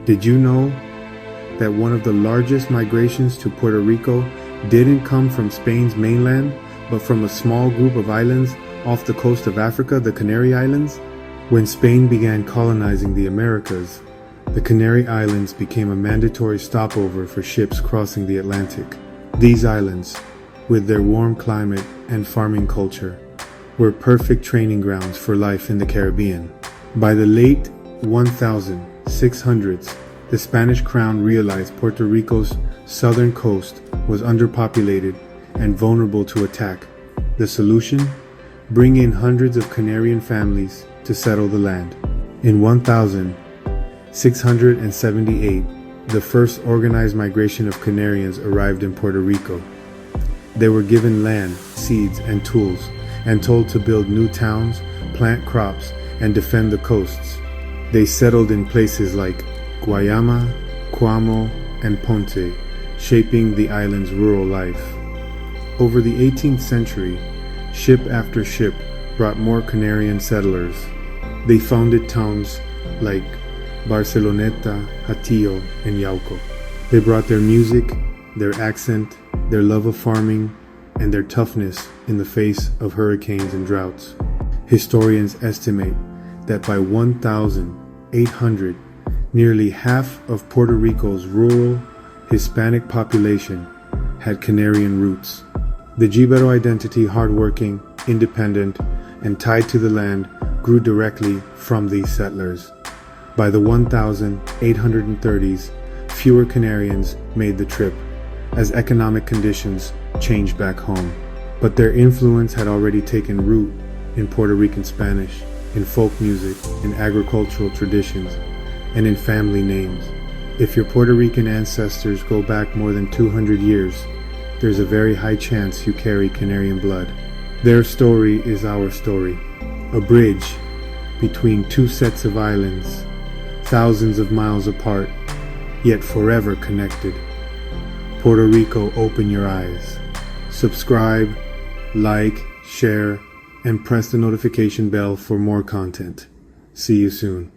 Did you know that one of the largest migrations to Puerto Rico didn't come from Spain's mainland, but from a small group of islands off the coast of Africa, the Canary Islands? When Spain began colonizing the Americas, the Canary Islands became a mandatory stopover for ships crossing the Atlantic. These islands, with their warm climate and farming culture, were perfect training grounds for life in the Caribbean. By the late 1600s, the Spanish crown realized Puerto Rico's southern coast was underpopulated and vulnerable to attack. The solution? Bring in hundreds of Canarian families to settle the land. In 1678, the first organized migration of Canarians arrived in Puerto Rico. They were given land, seeds, and tools, and told to build new towns, plant crops, and defend the coasts. They settled in places like Guayama, Cuamo, and Ponce, shaping the island's rural life. Over the 18th century, ship after ship brought more Canarian settlers. They founded towns like Barceloneta, Hatillo, and Yauco. They brought their music, their accent, their love of farming, and their toughness in the face of hurricanes and droughts. Historians estimate that by 1800, nearly half of Puerto Rico's rural Hispanic population had Canarian roots. The Jibero identity, hardworking, independent, and tied to the land, grew directly from these settlers. By the 1830s, fewer Canarians made the trip, as economic conditions changed back home. But their influence had already taken root in Puerto Rican Spanish, in folk music, in agricultural traditions, and in family names. If your Puerto Rican ancestors go back more than 200 years, there's a very high chance you carry Canarian blood. Their story is our story, a bridge between two sets of islands, thousands of miles apart, yet forever connected. Puerto Rico, open your eyes. Subscribe, like, share, and press the notification bell for more content. See you soon.